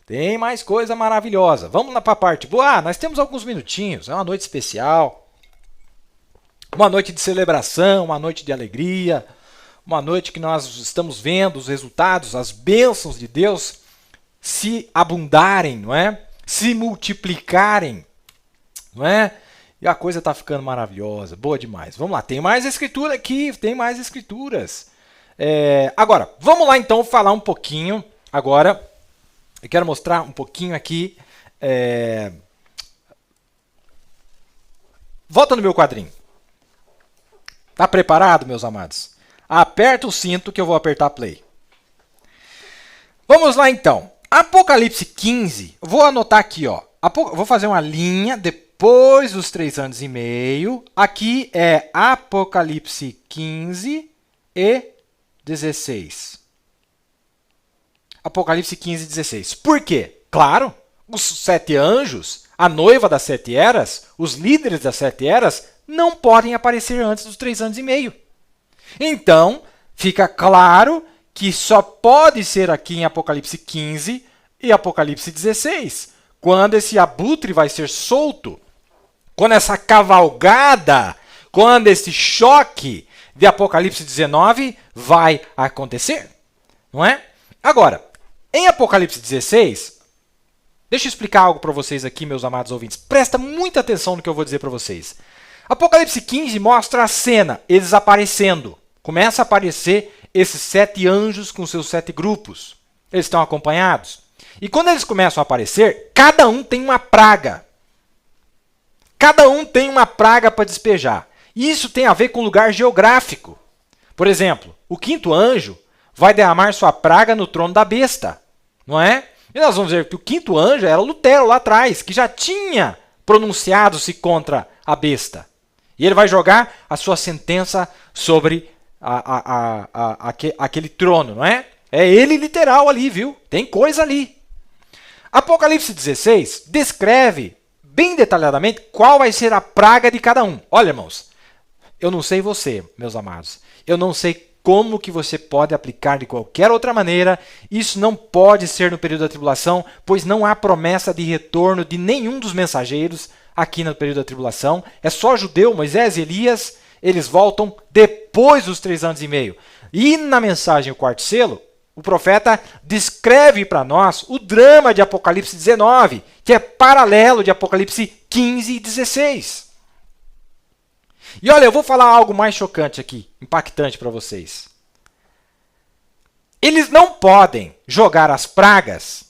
Tem mais coisa maravilhosa. Vamos lá para a parte boa. Nós temos alguns minutinhos. É uma noite especial. Uma noite de celebração, uma noite de alegria. Uma noite que nós estamos vendo os resultados, as bênçãos de Deus se abundarem, não é? Se multiplicarem, não é? E a coisa está ficando maravilhosa, boa demais. Vamos lá, tem mais escritura aqui, tem mais escrituras. Agora, vamos lá então falar um pouquinho agora. Eu quero mostrar um pouquinho aqui. Volta no meu quadrinho. Tá preparado, meus amados? Aperta o cinto que eu vou apertar play. Vamos lá então. Apocalipse 15. Vou anotar aqui, ó. Vou fazer uma linha depois dos 3 anos e meio. Aqui é Apocalipse 15 e 16. Apocalipse 15 e 16. Por quê? Claro, os 7 anjos, a noiva das 7 eras, os líderes das 7 eras, não podem aparecer antes dos 3 anos e meio. Então, fica claro que só pode ser aqui em Apocalipse 15 e Apocalipse 16, quando esse abutre vai ser solto, quando essa cavalgada, quando esse choque de Apocalipse 19 vai acontecer, não é? Agora, em Apocalipse 16, deixa eu explicar algo para vocês aqui, meus amados ouvintes. Presta muita atenção no que eu vou dizer para vocês. Apocalipse 15 mostra a cena, eles aparecendo. Começa a aparecer esses 7 anjos com seus 7 grupos. Eles estão acompanhados. E quando eles começam a aparecer, cada um tem uma praga. Cada um tem uma praga para despejar. E isso tem a ver com lugar geográfico. Por exemplo, o 5º anjo vai derramar sua praga no trono da besta. Não é? E nós vamos ver que o 5º anjo era Lutero lá atrás, que já tinha pronunciado-se contra a besta. E ele vai jogar a sua sentença sobre aquele trono, não é? É ele literal ali, viu? Tem coisa ali. Apocalipse 16 descreve bem detalhadamente qual vai ser a praga de cada um. Olha, irmãos, eu não sei você, meus amados. Eu não sei como que você pode aplicar de qualquer outra maneira. Isso não pode ser no período da tribulação, pois não há promessa de retorno de nenhum dos mensageiros aqui no período da tribulação. É só judeu, Moisés e Elias, eles voltam depois dos 3 anos e meio. E na mensagem O Quarto Selo, o profeta descreve para nós o drama de Apocalipse 19, que é paralelo de Apocalipse 15 e 16. E olha, eu vou falar algo mais chocante aqui, impactante para vocês. Eles não podem jogar as pragas,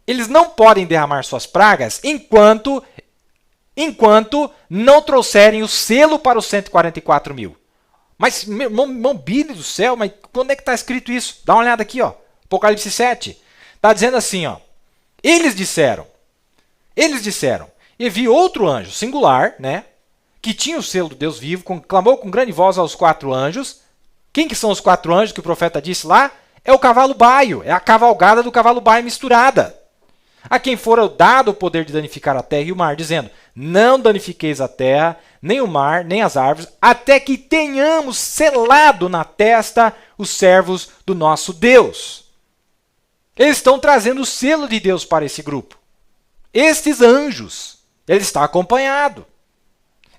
eles não podem derramar suas pragas enquanto não trouxerem o selo para os 144 mil. Mas, mobile do céu, mas quando é que está escrito isso? Dá uma olhada aqui, ó. Apocalipse 7. Está dizendo assim, ó. Eles disseram, e vi outro anjo, singular, né? Que tinha o selo do Deus vivo, clamou com grande voz aos 4 anjos. Quem que são os 4 anjos que o profeta disse lá? É o cavalo baio, é a cavalgada do cavalo baio misturada. A quem fora dado o poder de danificar a terra e o mar, dizendo, não danifiqueis a terra, nem o mar, nem as árvores, até que tenhamos selado na testa os servos do nosso Deus. Eles estão trazendo o selo de Deus para esse grupo. Estes anjos, ele está acompanhado.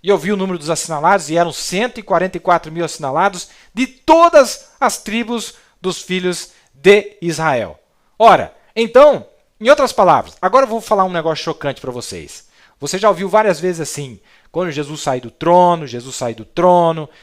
E eu vi o número dos assinalados, e eram 144 mil assinalados de todas as tribos dos filhos de Israel. Ora, então, em outras palavras, agora eu vou falar um negócio chocante para vocês. Você já ouviu várias vezes assim, quando Jesus sai do trono,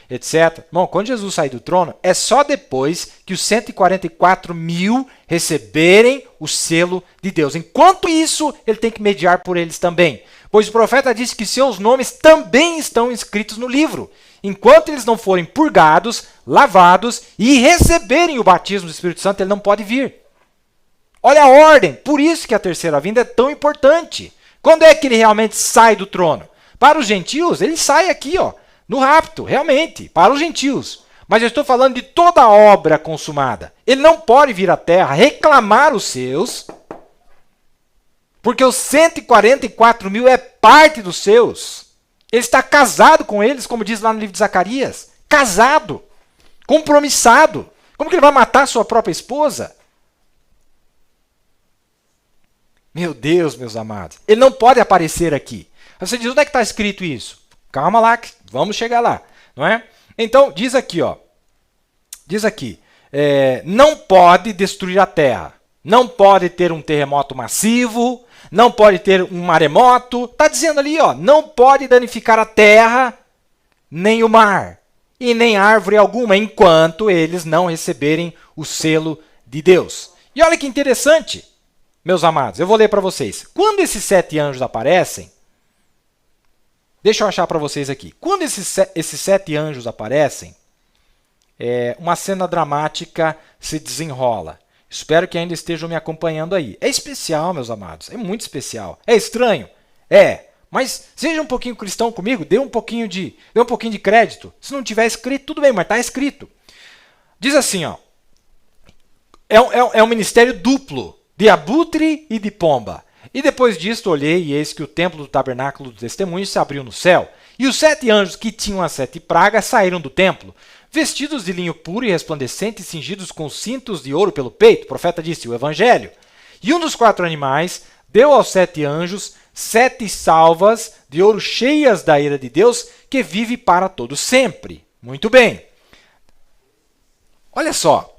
etc. Bom, quando Jesus sai do trono, é só depois que os 144 mil receberem o selo de Deus. Enquanto isso, ele tem que mediar por eles também. Pois o profeta disse que seus nomes também estão inscritos no livro. Enquanto eles não forem purgados, lavados e receberem o batismo do Espírito Santo, ele não pode vir. Olha a ordem, por isso que a terceira vinda é tão importante. Quando é que ele realmente sai do trono? Para os gentios, ele sai aqui, ó, no rapto, realmente, para os gentios. Mas eu estou falando de toda a obra consumada. Ele não pode vir à terra reclamar os seus, porque os 144 mil é parte dos seus. Ele está casado com eles, como diz lá no livro de Zacarias. Casado, compromissado. Como que ele vai matar sua própria esposa? Meu Deus, meus amados. Ele não pode aparecer aqui. Você diz, onde é que está escrito isso? Calma lá, vamos chegar lá. Não é? Então, diz aqui, ó. Diz aqui. Não pode destruir a terra. Não pode ter um terremoto massivo. Não pode ter um maremoto. Está dizendo ali, ó. Não pode danificar a terra, nem o mar. E nem árvore alguma, enquanto eles não receberem o selo de Deus. E olha que interessante, meus amados. Eu vou ler para vocês. Quando esses 7 anjos aparecem, deixa eu achar para vocês aqui. Quando esses 7 anjos aparecem, uma cena dramática se desenrola. Espero que ainda estejam me acompanhando aí. É especial, meus amados. É muito especial. É estranho? É. Mas seja um pouquinho cristão comigo. Dê um pouquinho de crédito. Se não tiver escrito, tudo bem, mas está escrito. Diz assim, ó. É um ministério duplo, de abutre e de pomba. E depois disto olhei, e eis que o templo do tabernáculo dos testemunhos se abriu no céu. E os 7 anjos que tinham as 7 pragas saíram do templo, vestidos de linho puro e resplandecente, cingidos com cintos de ouro pelo peito. O profeta disse, o evangelho. E um dos 4 animais deu aos 7 anjos 7 salvas de ouro cheias da ira de Deus, que vive para todo sempre. Muito bem. Olha só.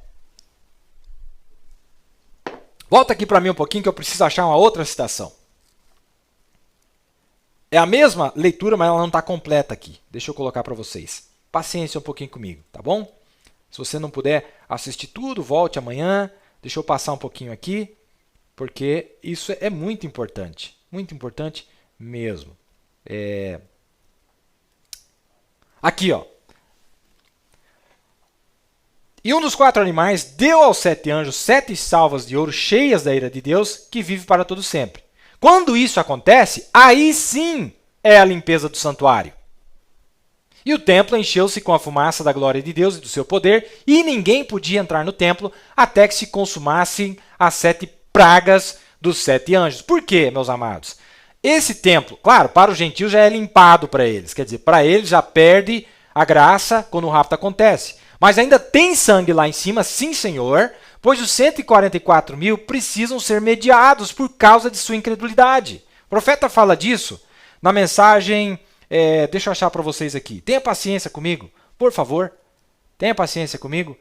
Volta aqui para mim um pouquinho que eu preciso achar uma outra citação. É a mesma leitura, mas ela não está completa aqui. Deixa eu colocar para vocês. Paciência um pouquinho comigo, tá bom? Se você não puder assistir tudo, volte amanhã. Deixa eu passar um pouquinho aqui, porque isso é muito importante. Muito importante mesmo. Aqui, ó. E um dos 4 animais deu aos 7 anjos 7 salvas de ouro cheias da ira de Deus, que vive para todo sempre. Quando isso acontece, aí sim é a limpeza do santuário. E o templo encheu-se com a fumaça da glória de Deus e do seu poder, e ninguém podia entrar no templo até que se consumassem as 7 pragas dos 7 anjos. Por quê, meus amados? Esse templo, claro, para os gentios já é limpado para eles. Quer dizer, para eles já perde a graça quando o rapto acontece. Mas ainda tem sangue lá em cima, sim, Senhor, pois os 144 mil precisam ser mediados por causa de sua incredulidade. O profeta fala disso na mensagem, deixa eu achar para vocês aqui. Tenha paciência comigo, por favor. Tenha paciência comigo.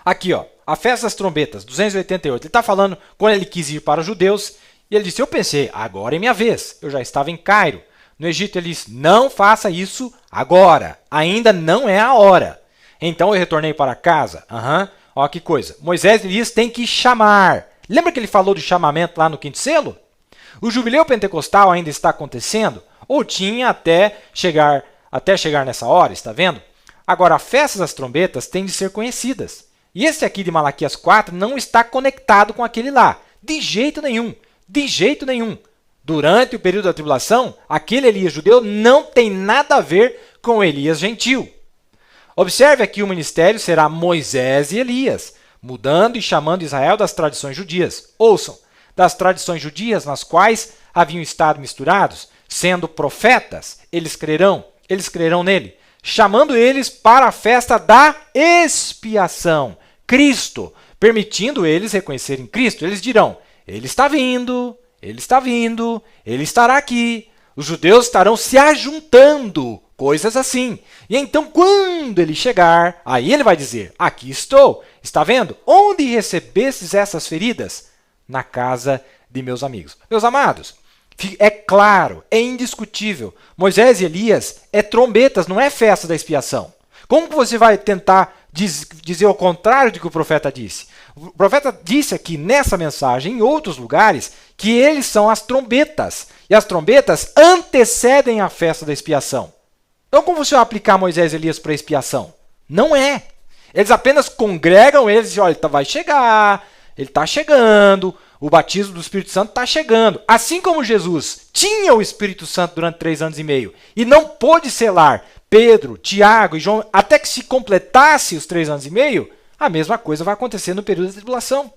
Aqui, ó, a festa das trombetas, 288. Ele está falando quando ele quis ir para os judeus, e ele disse, eu pensei, agora é minha vez. Eu já estava em Cairo. No Egito, ele disse, não faça isso agora, ainda não é a hora. Então, eu retornei para casa. Olha que coisa. Moisés e Elias têm que chamar. Lembra que ele falou do chamamento lá no 5º selo? O jubileu pentecostal ainda está acontecendo? Ou tinha até chegar nessa hora, está vendo? Agora, a festa das trombetas tem de ser conhecidas. E esse aqui de Malaquias 4 não está conectado com aquele lá. De jeito nenhum. De jeito nenhum. Durante o período da tribulação, aquele Elias judeu não tem nada a ver com o Elias gentil. Observe aqui o ministério será Moisés e Elias, mudando e chamando Israel das tradições judias. Ouçam, das tradições judias nas quais haviam estado misturados, sendo profetas, eles crerão nele, chamando eles para a festa da expiação, Cristo, permitindo eles reconhecerem Cristo. Eles dirão, ele está vindo, ele estará aqui. Os judeus estarão se ajuntando, coisas assim. E então, quando ele chegar, aí ele vai dizer, aqui estou. Está vendo? Onde recebestes essas feridas? Na casa de meus amigos. Meus amados, é claro, é indiscutível. Moisés e Elias é trombetas, não é festa da expiação. Como que você vai tentar dizer o contrário do que o profeta disse? O profeta disse aqui nessa mensagem, em outros lugares, que eles são as trombetas. E as trombetas antecedem a festa da expiação. Então, como você vai aplicar Moisés e Elias para a expiação? Não é. Eles apenas congregam eles e dizem, olha, vai chegar, ele está chegando, o batismo do Espírito Santo está chegando. Assim como Jesus tinha o Espírito Santo durante 3 anos e meio e não pôde selar Pedro, Tiago e João até que se completasse os 3 anos e meio, a mesma coisa vai acontecer no período da tribulação.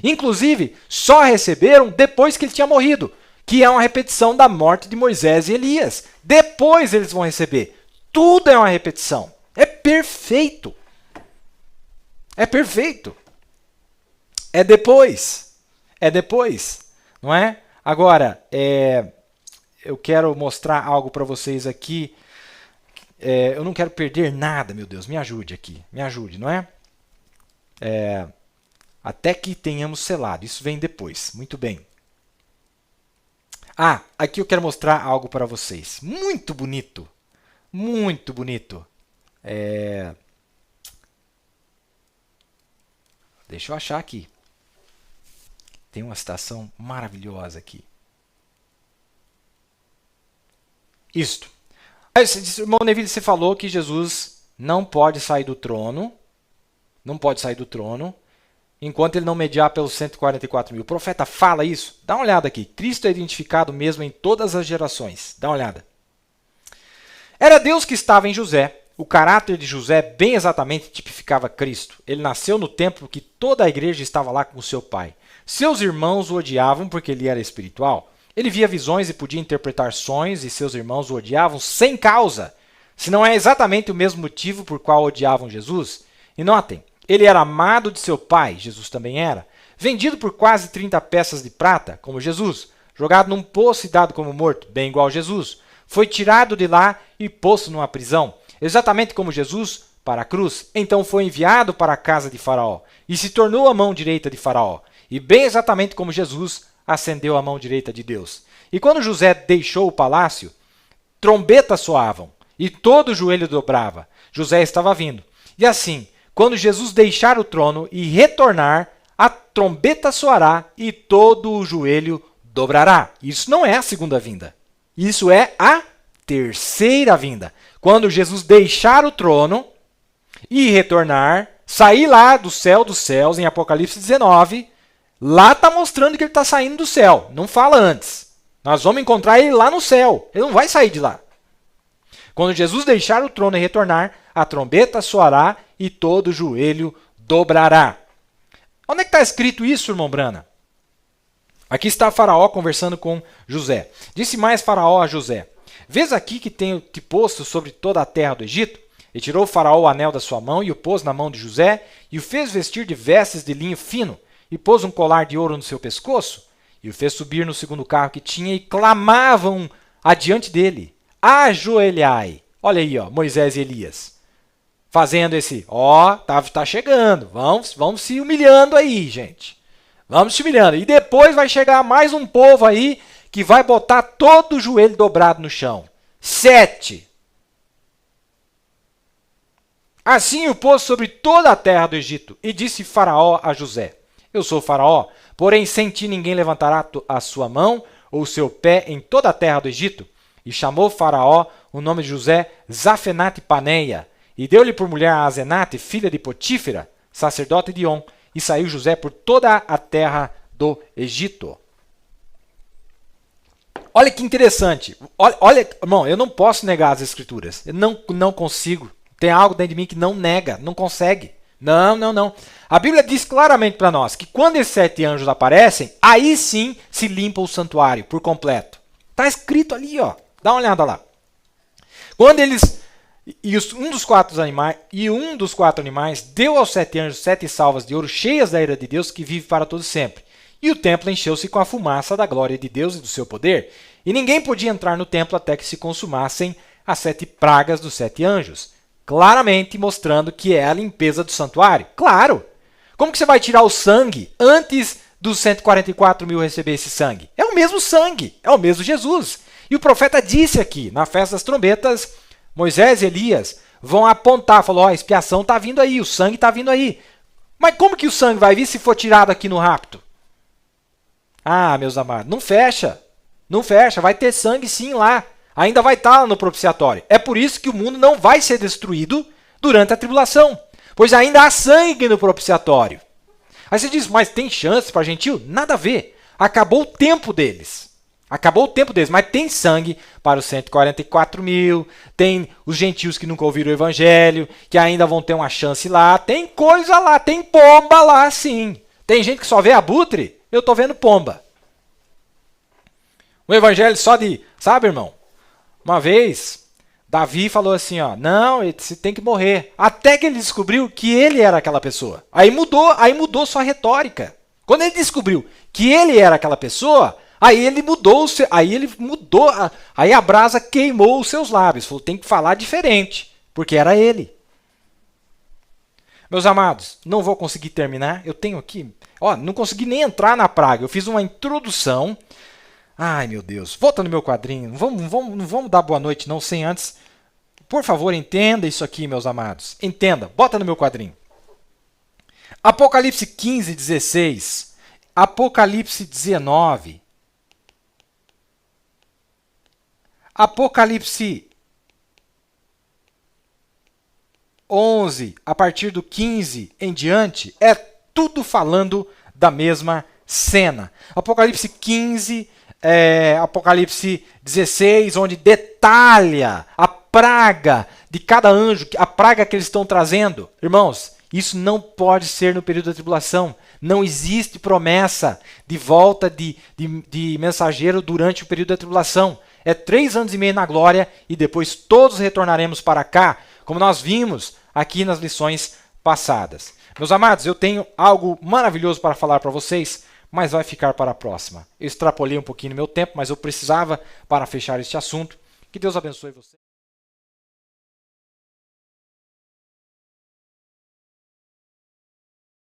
Inclusive, só receberam depois que ele tinha morrido, que é uma repetição da morte de Moisés e Elias. Depois eles vão receber. Tudo é uma repetição. É perfeito. É perfeito. É depois. É depois. Não é? Agora, eu quero mostrar algo para vocês aqui. Eu não quero perder nada, meu Deus. Me ajude aqui. Me ajude, não é? Até que tenhamos selado. Isso vem depois. Muito bem. Aqui eu quero mostrar algo para vocês. Muito bonito. Muito bonito. Deixa eu achar aqui. Tem uma citação maravilhosa aqui. Isto. Irmão Neville, você falou que Jesus não pode sair do trono. Não pode sair do trono enquanto ele não mediar pelos 144 mil. O profeta fala isso? Dá uma olhada aqui. Cristo é identificado mesmo em todas as gerações. Dá uma olhada. Era Deus que estava em José. O caráter de José bem exatamente tipificava Cristo. Ele nasceu no templo que toda a igreja estava lá com seu pai. Seus irmãos o odiavam porque ele era espiritual. Ele via visões e podia interpretar sonhos, e seus irmãos o odiavam sem causa. Se não é exatamente o mesmo motivo por qual odiavam Jesus. E notem, ele era amado de seu pai, Jesus também era, vendido por quase 30 peças de prata, como Jesus, jogado num poço e dado como morto, bem igual a Jesus. Foi tirado de lá e posto numa prisão, exatamente como Jesus, para a cruz. Então foi enviado para a casa de Faraó e se tornou a mão direita de Faraó. E bem exatamente como Jesus ascendeu a mão direita de Deus. E quando José deixou o palácio, trombetas soavam e todo o joelho dobrava. José estava vindo. E assim, quando Jesus deixar o trono e retornar, a trombeta soará e todo o joelho dobrará. Isso não é a segunda vinda. Isso é a terceira vinda. Quando Jesus deixar o trono e retornar, sair lá do céu dos céus, em Apocalipse 19, lá está mostrando que ele está saindo do céu. Não fala antes. Nós vamos encontrar ele lá no céu. Ele não vai sair de lá. Quando Jesus deixar o trono e retornar, a trombeta soará e todo joelho dobrará. Onde é que está escrito isso, irmão Brana? Aqui está Faraó conversando com José. Disse mais Faraó a José: vês aqui que tenho te posto sobre toda a terra do Egito? E tirou Faraó o anel da sua mão e o pôs na mão de José, e o fez vestir de vestes de linho fino, e pôs um colar de ouro no seu pescoço, e o fez subir no segundo carro que tinha, e clamavam adiante dele: ajoelhai. Olha aí, ó, Moisés e Elias. Fazendo esse, tá chegando, vamos se humilhando aí, gente. Vamos se humilhando. E depois vai chegar mais um povo aí que vai botar todo o joelho dobrado no chão. 7. Assim o pôs sobre toda a terra do Egito, e disse Faraó a José: eu sou Faraó, porém sem ti ninguém levantará a sua mão ou o seu pé em toda a terra do Egito. E chamou Faraó o nome de José Zafenate Paneia, e deu-lhe por mulher a Asenate, filha de Potífera, sacerdote de On, e saiu José por toda a terra do Egito. Olha que interessante. Olha, irmão, eu não posso negar as escrituras. Eu não consigo. Tem algo dentro de mim que não nega, não consegue. Não. A Bíblia diz claramente para nós que quando esses 7 anjos aparecem, aí sim se limpa o santuário por completo. Está escrito ali, ó. Dá uma olhada lá. Quando eles... um dos quatro animais deu aos 7 anjos 7 salvas de ouro cheias da ira de Deus que vive para todo sempre. E o templo encheu-se com a fumaça da glória de Deus e do seu poder. E ninguém podia entrar no templo até que se consumassem as 7 pragas dos 7 anjos. Claramente mostrando que é a limpeza do santuário. Claro! Como que você vai tirar o sangue antes dos 144 mil receber esse sangue? É o mesmo sangue, é o mesmo Jesus. E o profeta disse aqui, na festa das trombetas, Moisés e Elias vão apontar, falou, a expiação está vindo aí, o sangue está vindo aí. Mas como que o sangue vai vir se for tirado aqui no rapto? Meus amados, não fecha, vai ter sangue sim lá. Ainda vai estar lá no propiciatório. É por isso que o mundo não vai ser destruído durante a tribulação, pois ainda há sangue no propiciatório. Aí você diz, mas tem chance para gentil? Nada a ver. Acabou o tempo deles. Mas tem sangue para os 144 mil, tem os gentios que nunca ouviram o evangelho, que ainda vão ter uma chance lá, tem coisa lá, tem pomba lá sim. Tem gente que só vê abutre, eu estou vendo pomba. O evangelho só de, sabe, irmão? Uma vez, Davi falou assim, ó, não, você tem que morrer. Até que ele descobriu que ele era aquela pessoa. Aí mudou sua retórica. Quando ele descobriu que ele era aquela pessoa, aí ele mudou, aí a brasa queimou os seus lábios. Falou, tem que falar diferente, porque era ele. Meus amados, não vou conseguir terminar. Eu tenho aqui, ó, não consegui nem entrar na praga. Eu fiz uma introdução. Ai, meu Deus. Volta no meu quadrinho. Não vamos dar boa noite não sem antes. Por favor, entenda isso aqui, meus amados. Entenda. Bota no meu quadrinho. Apocalipse 15, 16. Apocalipse 19. Apocalipse 11, a partir do 15 em diante, é tudo falando da mesma cena. Apocalipse 15, Apocalipse 16, onde detalha a praga de cada anjo, a praga que eles estão trazendo. Irmãos, isso não pode ser no período da tribulação. Não existe promessa de volta de mensageiro durante o período da tribulação. É 3 anos e meio na glória e depois todos retornaremos para cá, como nós vimos aqui nas lições passadas. Meus amados, eu tenho algo maravilhoso para falar para vocês, mas vai ficar para a próxima. Eu extrapolei um pouquinho no meu tempo, mas eu precisava para fechar este assunto. Que Deus abençoe você.